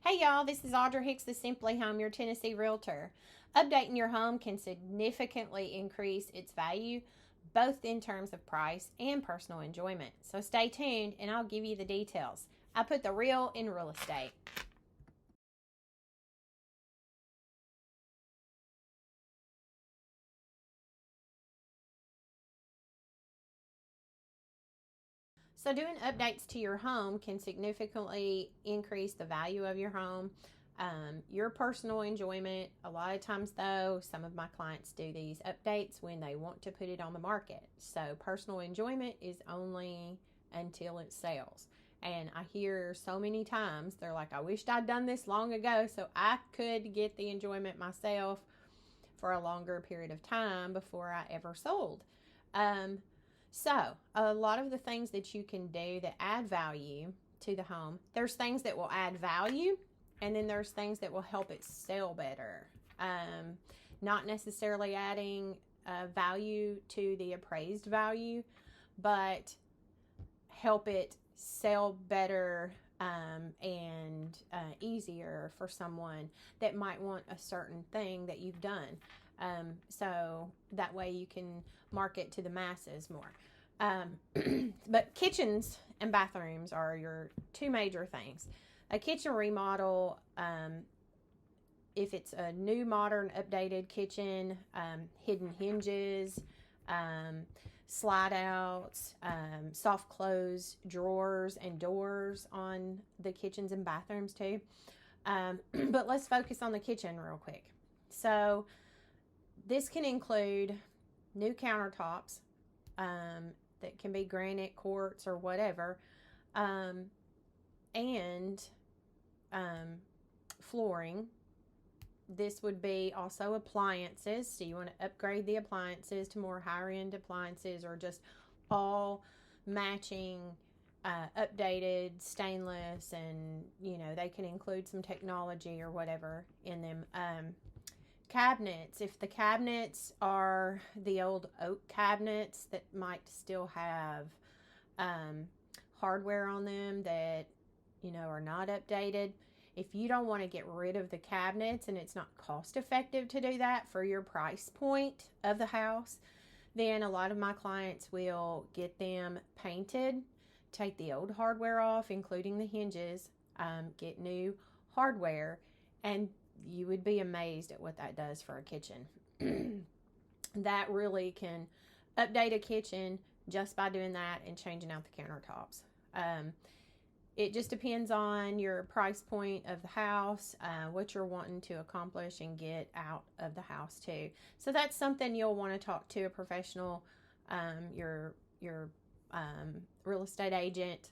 Hey y'all, this is Audra Hicks, the Simply Home, your Tennessee Realtor. Updating your home can significantly increase its value, both in terms of price and personal enjoyment. So stay tuned and I'll give you the details. I put the real in real estate. So doing updates to your home can significantly increase the value of your home, your personal enjoyment. A lot of times though, some of my clients do these updates when they want to put it on the market. So personal enjoyment is only until it sells. And I hear so many times, they're like, I wished I'd done this long ago so I could get the enjoyment myself for a longer period of time before I ever sold. So a lot of the things that you can do that add value to the home, there's things that will add value, and then there's things that will help it sell better. Not necessarily adding value to the appraised value, but help it sell better and easier for someone that might want a certain thing that you've done. So that way you can market to the masses more. But kitchens and bathrooms are your two major things. A kitchen remodel, if it's a new, modern, updated kitchen, hidden hinges, slide outs, soft close drawers and doors on the kitchens and bathrooms too. But let's focus on the kitchen real quick. So this can include new countertops that can be granite, quartz, or whatever, and flooring. This would be also appliances. So you want to upgrade the appliances to more higher end appliances, or just all matching updated stainless, and they can include some technology or whatever in them. Cabinets, if the cabinets are the old oak cabinets that might still have hardware on them that are not updated, if you don't want to get rid of the cabinets and it's not cost effective to do that for your price point of the house, then a lot of my clients will get them painted, take the old hardware off, including the hinges, get new hardware, and you would be amazed at what that does for a kitchen. That really can update a kitchen just by doing that and changing out the countertops. It just depends on your price point of the house, what you're wanting to accomplish and get out of the house too. So that's something you'll want to talk to a professional, your real estate agent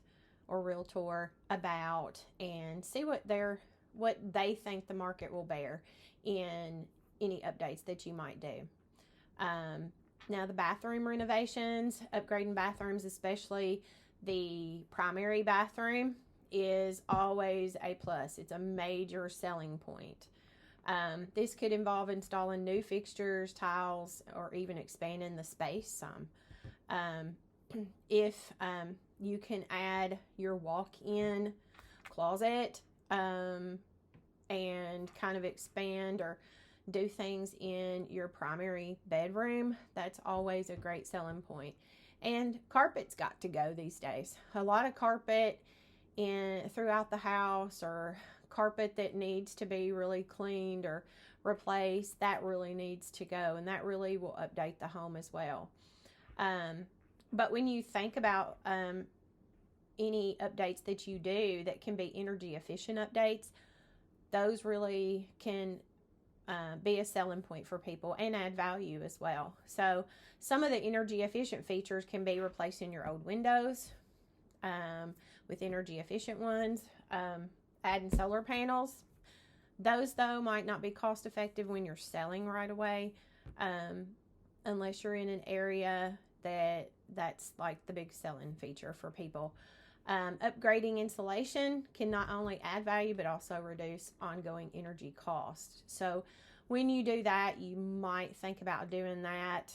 or realtor about, and see what they think the market will bear in any updates that you might do. Now the bathroom renovations, upgrading bathrooms, especially the primary bathroom, is always a plus. It's a major selling point. This could involve installing new fixtures, tiles, or even expanding the space some. If you can add your walk-in closet and kind of expand or do things in your primary bedroom, that's always a great selling point. And carpet's got to go these days. A lot of carpet throughout the house, or carpet that needs to be really cleaned or replaced, that really needs to go, and that really will update the home as well. But when you think about any updates that you do that can be energy efficient updates, those really can be a selling point for people and add value as well. So some of the energy efficient features can be replacing your old windows with energy efficient ones, adding solar panels. Those though might not be cost effective when you're selling right away, unless you're in an area that's like the big selling feature for people. Upgrading insulation can not only add value but also reduce ongoing energy costs. So when you do that, you might think about doing that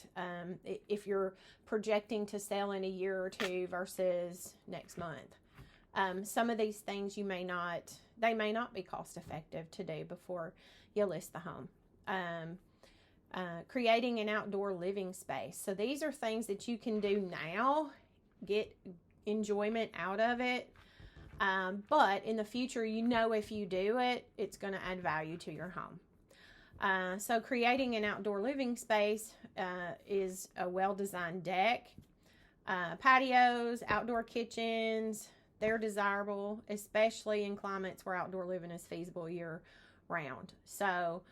if you're projecting to sell in a year or two versus next month. Some of these things you may not they may not be cost effective to do before you list the home. Creating an outdoor living space. So these are things that you can do now, get enjoyment out of it. But in the future, if you do it, it's going to add value to your home. So creating an outdoor living space is a well-designed deck, patios, outdoor kitchens. They're desirable, especially in climates where outdoor living is feasible year-round. So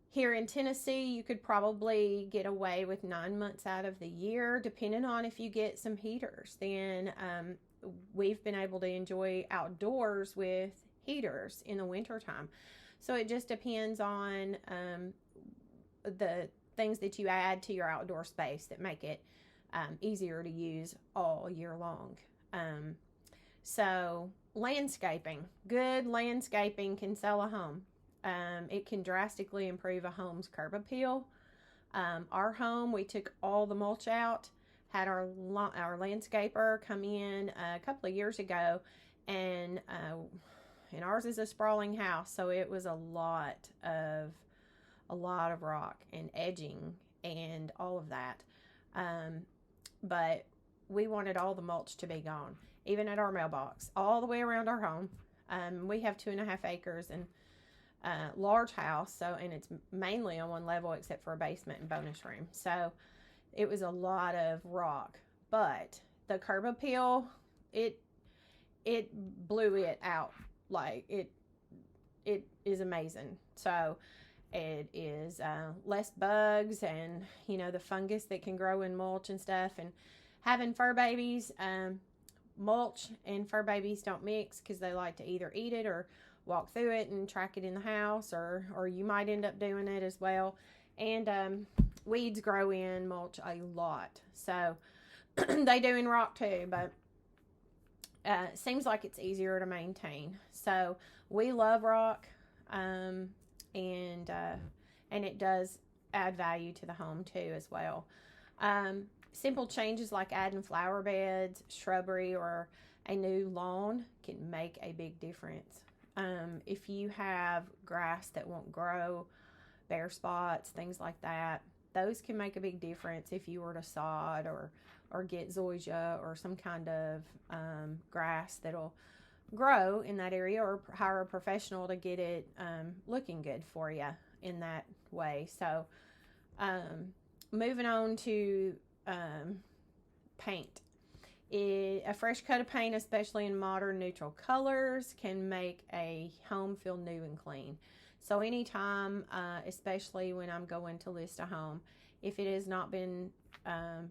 here in Tennessee, you could probably get away with 9 months out of the year, depending on if you get some heaters. Then we've been able to enjoy outdoors with heaters in the wintertime. So it just depends on the things that you add to your outdoor space that make it easier to use all year long. So landscaping. Good landscaping can sell a home. It can drastically improve a home's curb appeal. Our home, we took all the mulch out, had our landscaper come in a couple of years ago, and ours is a sprawling house, so it was a lot of rock and edging and all of that. But we wanted all the mulch to be gone, even at our mailbox, all the way around our home. We have 2.5 acres and large house, and it's mainly on one level except for a basement and bonus room. So it was a lot of rock, but the curb appeal, it blew it out. Like it is amazing. So it is less bugs and the fungus that can grow in mulch and stuff. And having fur babies, mulch and fur babies don't mix because they like to either eat it or walk through it and track it in the house, or you might end up doing it as well. And weeds grow in mulch a lot, so they do in rock too, but it seems like it's easier to maintain. So we love rock, and it does add value to the home too as well. Simple changes like adding flower beds, shrubbery, or a new lawn can make a big difference. If you have grass that won't grow, bare spots, things like that, those can make a big difference if you were to sod or get zoysia or some kind of grass that'll grow in that area, or hire a professional to get it looking good for you in that way. So moving on to paint. A fresh coat of paint, especially in modern neutral colors, can make a home feel new and clean. So anytime, especially when I'm going to list a home, if it has not been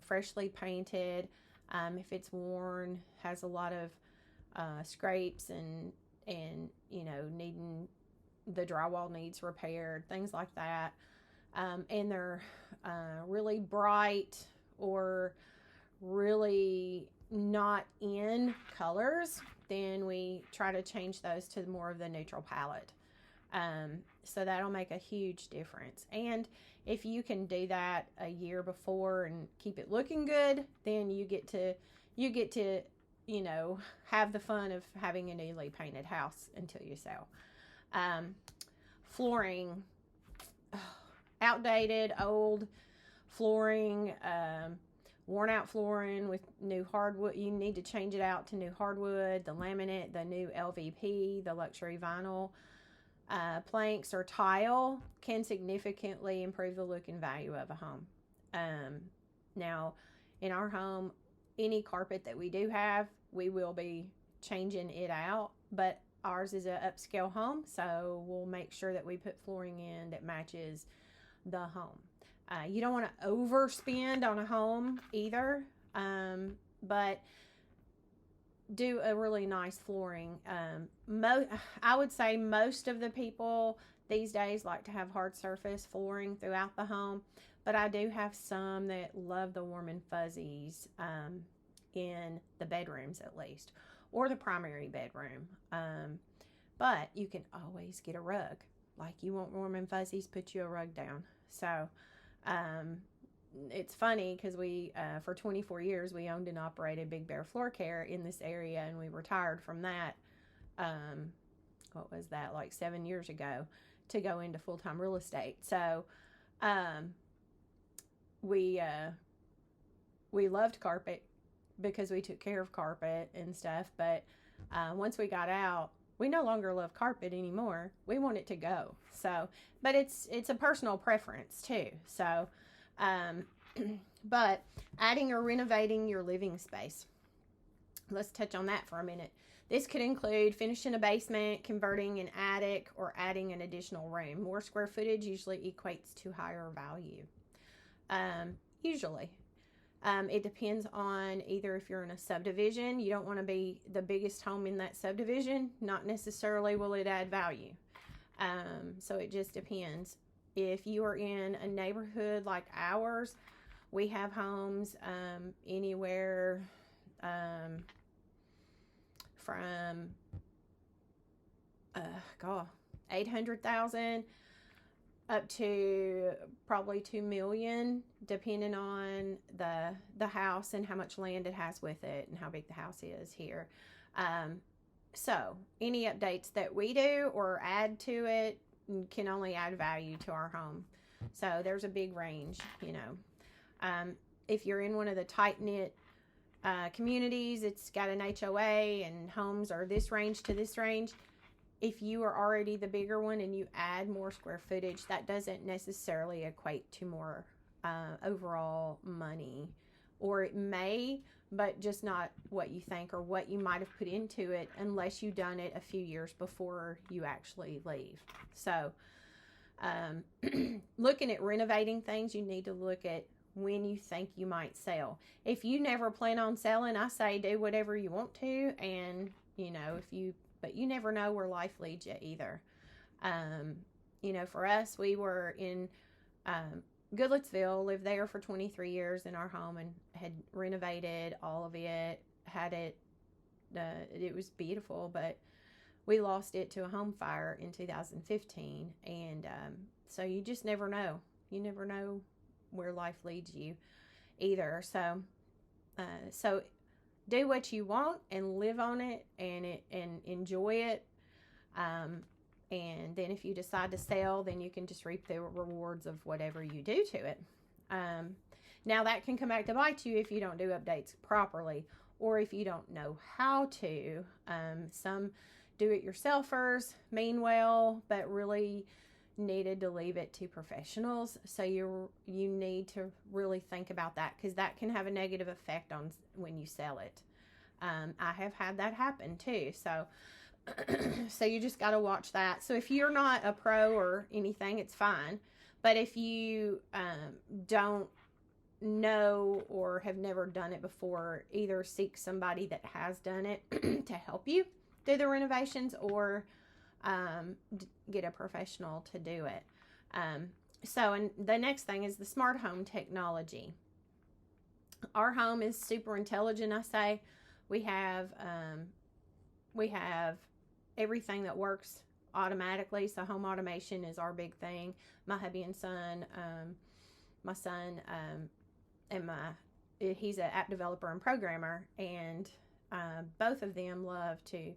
freshly painted, if it's worn, has a lot of scrapes and needing, the drywall needs repaired, things like that, and they're really bright or really not in colors, then we try to change those to more of the neutral palette. So that'll make a huge difference. And if you can do that a year before and keep it looking good, then you get to have the fun of having a newly painted house until you sell. Flooring, outdated, old flooring, worn out flooring with new hardwood. You need to change it out to new hardwood, the laminate, the new LVP, the luxury vinyl. Planks or tile can significantly improve the look and value of a home. Now, in our home, any carpet that we do have, we will be changing it out, but ours is an upscale home, so we'll make sure that we put flooring in that matches the home. You don't want to overspend on a home either, but do a really nice flooring. I would say most of the people these days like to have hard surface flooring throughout the home, but I do have some that love the warm and fuzzies in the bedrooms at least, or the primary bedroom. But you can always get a rug. Like, you want warm and fuzzies, put you a rug down. So it's funny because we for 24 years we owned and operated Big Bear Floor Care in this area, and we retired from that what was that, like 7 years ago, to go into full-time real estate. So we loved carpet because we took care of carpet and stuff. But once we got out, we no longer love carpet anymore. We want it to go. So, but it's a personal preference too. So, but adding or renovating your living space. Let's touch on that for a minute. This could include finishing a basement, converting an attic, or adding an additional room. More square footage usually equates to higher value. Usually. It depends on either if you're in a subdivision, you don't want to be the biggest home in that subdivision. Not necessarily will it add value. So it just depends. If you are in a neighborhood like ours, we have homes anywhere from $800,000 up to probably $2 million, depending on the house and how much land it has with it and how big the house is here. So any updates that we do or add to it can only add value to our home. So there's a big range, you know. If you're in one of the tight-knit communities, it's got an HOA and homes are this range to this range. If you are already the bigger one and you add more square footage, that doesn't necessarily equate to more overall money. Or it may, but just not what you think or what you might have put into it unless you've done it a few years before you actually leave. So looking at renovating things, you need to look at when you think you might sell. If you never plan on selling, I say do whatever you want to, and you know, but you never know where life leads you either. You know, for us, we were in Goodlettsville, lived there for 23 years in our home and had renovated all of it, had it, it was beautiful, but we lost it to a home fire in 2015. And so you just never know. You never know where life leads you either. So, so do what you want and live on it and enjoy it. And then if you decide to sell, then you can just reap the rewards of whatever you do to it. Now that can come back to bite you if you don't do updates properly or if you don't know how to. Some do-it-yourselfers mean well, but really needed to leave it to professionals. So you need to really think about that, because that can have a negative effect on when you sell it. I have had that happen too. So so you just got to watch that. So if you're not a pro or anything, it's fine. But if you don't know or have never done it before, either seek somebody that has done it to help you do the renovations, or get a professional to do it. So, and the next thing is the smart home technology. Our home is super intelligent. I say we have everything that works automatically. So home automation is our big thing. My hubby and son, my son, he's an app developer and programmer, and both of them love to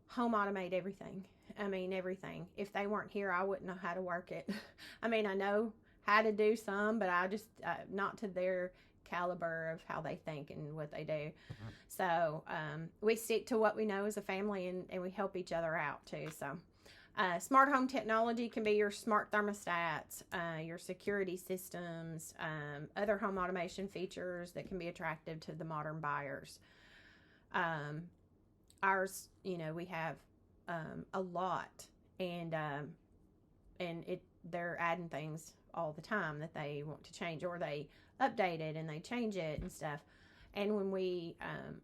home automate everything. I mean, everything. If they weren't here, I wouldn't know how to work it. I mean, I know how to do some, but I just, not to their caliber of how they think and what they do. So we stick to what we know as a family, and we help each other out too. So smart home technology can be your smart thermostats, your security systems, other home automation features that can be attractive to the modern buyers. Ours, you know, we have a lot, and they're adding things all the time that they want to change, or they update it and they change it and stuff. And when we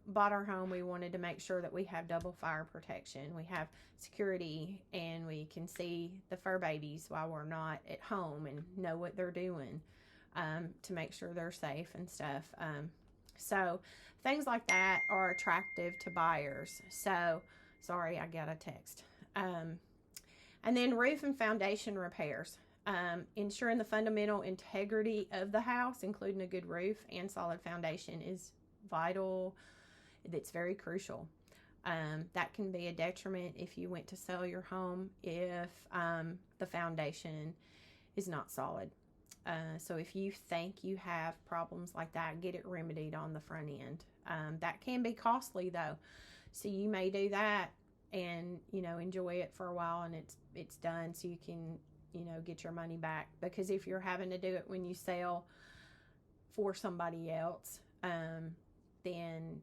bought our home, we wanted to make sure that we have double fire protection, we have security, and we can see the fur babies while we're not at home and know what they're doing, to make sure they're safe and stuff. So things like that are attractive to buyers. So, sorry, I got a text. And then roof and foundation repairs. Ensuring the fundamental integrity of the house, including a good roof and solid foundation, is vital. It's very crucial. That can be a detriment if you went to sell your home if the foundation is not solid. So if you think you have problems like that, get it remedied on the front end. That can be costly though. So you may do that and, enjoy it for a while, and it's done, so you can, get your money back. Because if you're having to do it when you sell for somebody else, then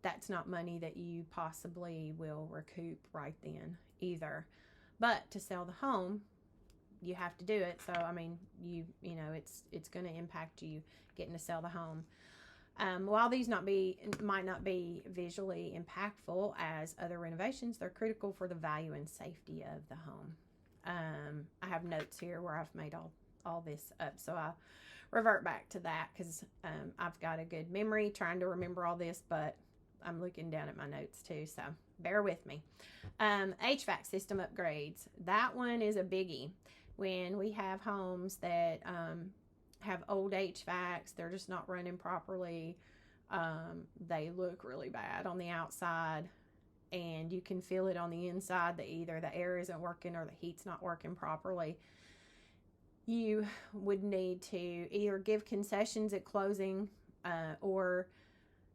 that's not money that you possibly will recoup right then either. But to sell the home, you have to do it. So I mean, it's going to impact you getting to sell the home. While these might not be visually impactful as other renovations, they're critical for the value and safety of the home. I have notes here where I've made all this up, so I revert back to that because I've got a good memory trying to remember all this, but I'm looking down at my notes too, so bear with me. HVAC system upgrades. That one is a biggie. When we have homes that have old HVACs, they're just not running properly. They look really bad on the outside, and you can feel it on the inside that either the air isn't working or the heat's not working properly. You would need to either give concessions at closing or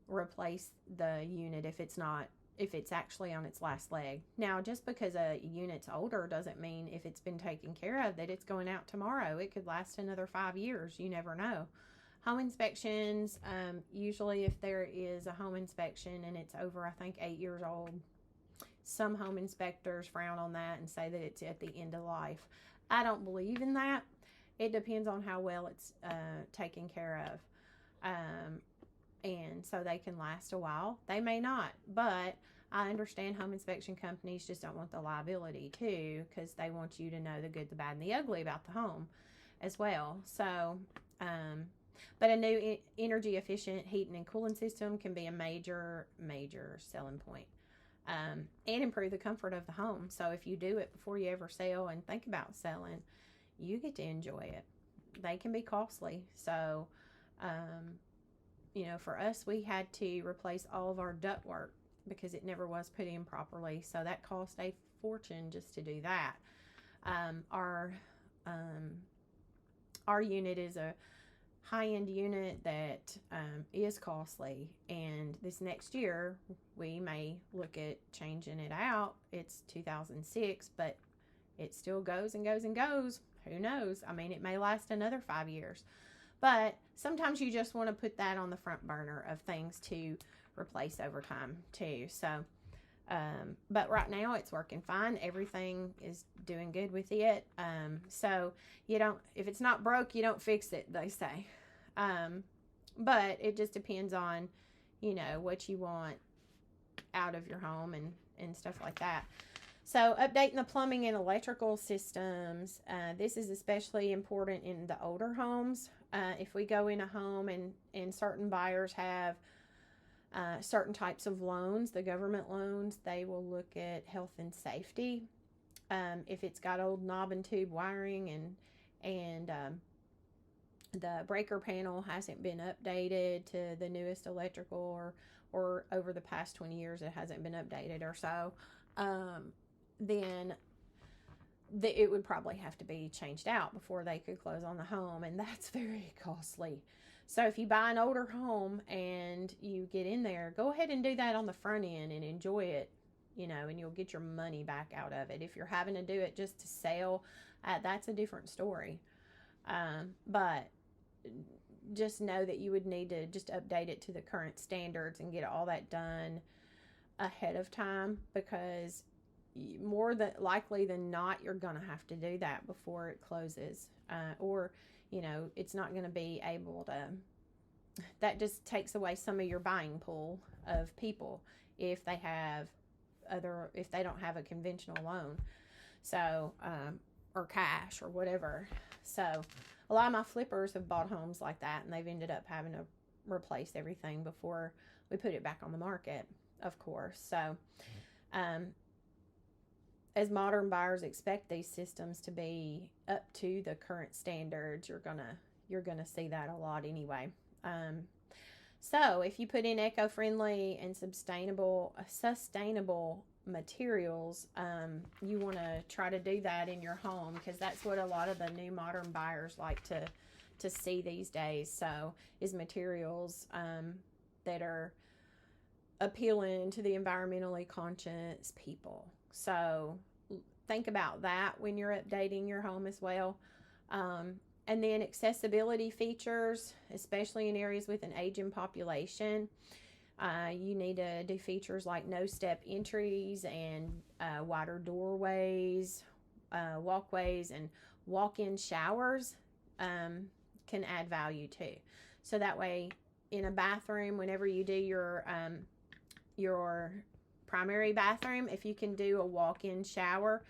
replace the unit if it's actually on its last leg. Now, just because a unit's older doesn't mean if it's been taken care of that it's going out tomorrow. It could last another 5 years. You never know. Home inspections, usually if there is a home inspection and it's over, I think, 8 years old, some home inspectors frown on that and say that it's at the end of life. I don't believe in that. It depends on how well it's taken care of. And so they can last a while. They may not, but I understand home inspection companies just don't want the liability too, because they want you to know the good, the bad, and the ugly about the home as well. So, but a new energy efficient heating and cooling system can be a major selling point, and improve the comfort of the home. So if you do it before you ever sell and think about selling, you get to enjoy it. They can be costly. So, for us, we had to replace all of our ductwork because it never was put in properly. So that cost a fortune just to do that. Our unit is a high-end unit that is costly, and this next year we may look at changing it out. It's 2006, but it still goes and goes and goes. Who knows? I mean, it may last another 5 years. But sometimes you just want to put that on the front burner of things to replace over time too. So, but right now it's working fine. Everything is doing good with it. So if it's not broke, you don't fix it, they say. But it just depends on, what you want out of your home and stuff like that. So updating the plumbing and electrical systems. This is especially important in the older homes. If we go in a home and certain buyers have certain types of loans, the government loans, they will look at health and safety. If it's got old knob and tube wiring and the breaker panel hasn't been updated to the newest electrical, or over the past 20 years it hasn't been updated or so, then it would probably have to be changed out before they could close on the home, and that's very costly. So if you buy an older home and you get in there, go ahead and do that on the front end and enjoy it, and you'll get your money back out of it. If you're having to do it just to sell, that's a different story. But just know that you would need to just update it to the current standards and get all that done ahead of time, because more than likely than not, you're going to have to do that before it closes, or it's not going to be able to. That just takes away some of your buying pool of people if they don't have a conventional loan, so or cash or whatever. So a lot of my flippers have bought homes like that, and they've ended up having to replace everything before we put it back on the market, of course. So as modern buyers expect these systems to be up to the current standards, you're gonna see that a lot anyway. So if you put in eco-friendly and sustainable materials, you want to try to do that in your home, because that's what a lot of the new modern buyers like to see these days. So is materials that are appealing to the environmentally conscious people. So think about that when you're updating your home as well. And then accessibility features, especially in areas with an aging population. You need to do features like no-step entries and wider doorways, walkways, and walk-in showers can add value too. So that way, in a bathroom, whenever you do your primary bathroom, if you can do a walk-in shower,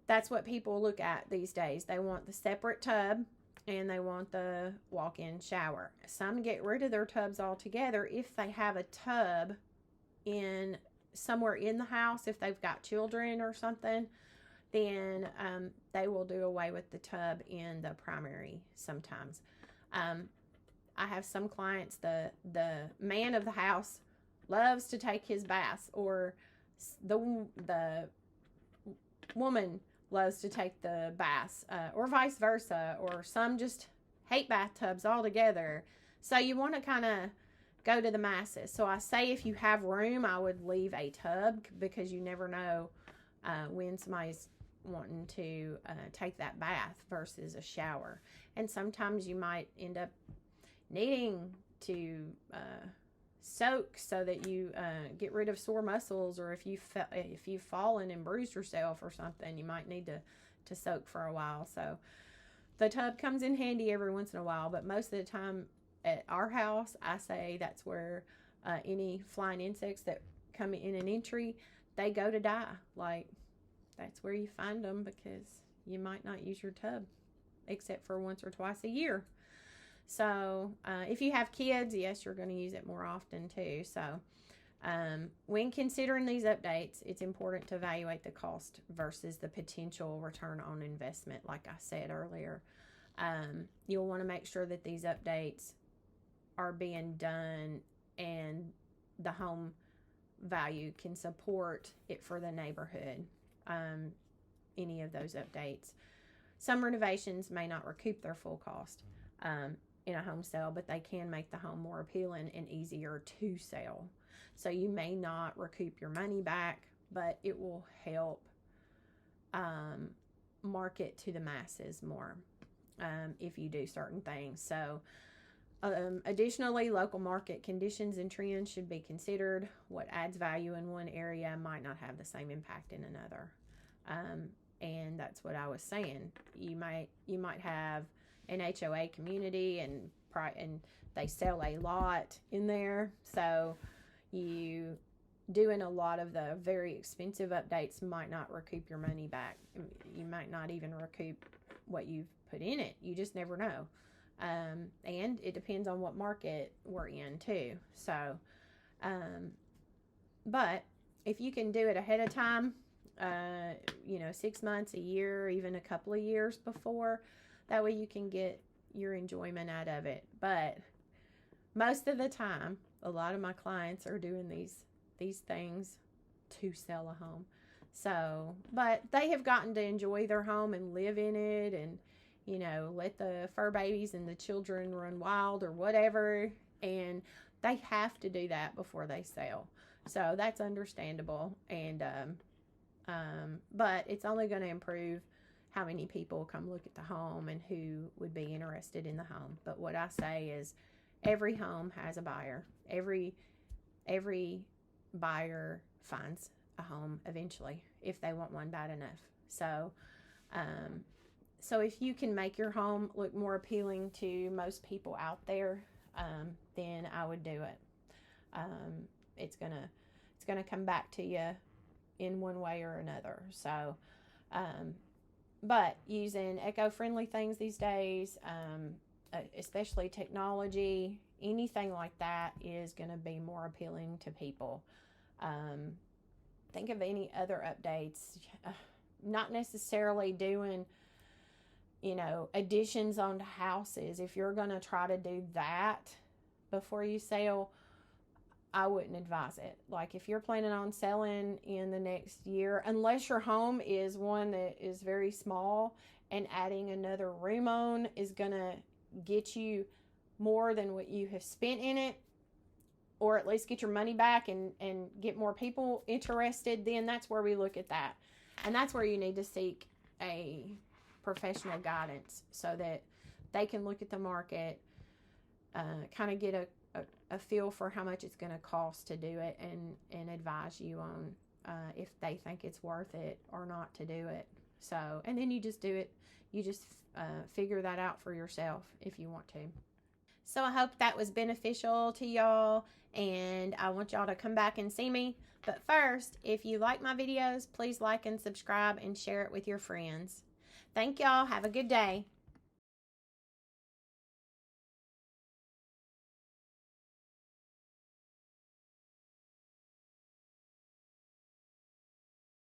that's what people look at these days. They want the separate tub and they want the walk-in shower. Some get rid of their tubs altogether if they have a tub in somewhere in the house. If they've got children or something, then they will do away with the tub in the primary sometimes. I have some clients, the man of the house loves to take his baths, or the woman loves to take the baths, or vice versa, or some just hate bathtubs altogether. So you want to kind of go to the masses. So I say if you have room, I would leave a tub, because you never know when somebody's wanting to take that bath versus a shower. And sometimes you might end up needing to soak so that you get rid of sore muscles, or if you've fallen and bruised yourself or something, you might need to soak for a while. So the tub comes in handy every once in a while, but most of the time at our house, I say that's where any flying insects that come in an entry, they go to die. Like, that's where you find them, because you might not use your tub except for once or twice a year. So if you have kids, yes, you're going to use it more often too. So when considering these updates, it's important to evaluate the cost versus the potential return on investment. Like I said earlier, you'll want to make sure that these updates are being done and the home value can support it for the neighborhood. Any of those updates. Some renovations may not recoup their full cost in a home sale, but they can make the home more appealing and easier to sell. So you may not recoup your money back, but it will help market to the masses more if you do certain things. So additionally, local market conditions and trends should be considered. What adds value in one area might not have the same impact in another. And that's what I was saying. You might have an HOA community and they sell a lot in there. So you doing a lot of the very expensive updates might not recoup your money back. You might not even recoup what you've put in it. You just never know. And it depends on what market we're in too. So, but if you can do it ahead of time, 6 months, a year, even a couple of years before, that way you can get your enjoyment out of it. But most of the time, a lot of my clients are doing these things to sell a home. So, but they have gotten to enjoy their home and live in it, and let the fur babies and the children run wild or whatever, and they have to do that before they sell. So that's understandable, and but it's only going to improve how many people come look at the home and who would be interested in the home. But what I say is every home has a buyer. Every buyer finds a home eventually if they want one bad enough. So so if you can make your home look more appealing to most people out there, then I would do it. It's gonna come back to you in one way or another. So but using eco-friendly things these days, especially technology, anything like that is going to be more appealing to people. Think of any other updates, not necessarily doing, additions onto houses. If you're going to try to do that, before you sell, I wouldn't advise it. Like if you're planning on selling in the next year, unless your home is one that is very small and adding another room on is going to get you more than what you have spent in it, or at least get your money back and get more people interested, then that's where we look at that. And that's where you need to seek a professional guidance so that they can look at the market, kind of get a feel for how much it's going to cost to do it, and advise you on if they think it's worth it or not to do it. So, and then you just do it. You just figure that out for yourself if you want to. So I hope that was beneficial to y'all, and I want y'all to come back and see me. But first, if you like my videos, please like and subscribe and share it with your friends. Thank y'all. Have a good day.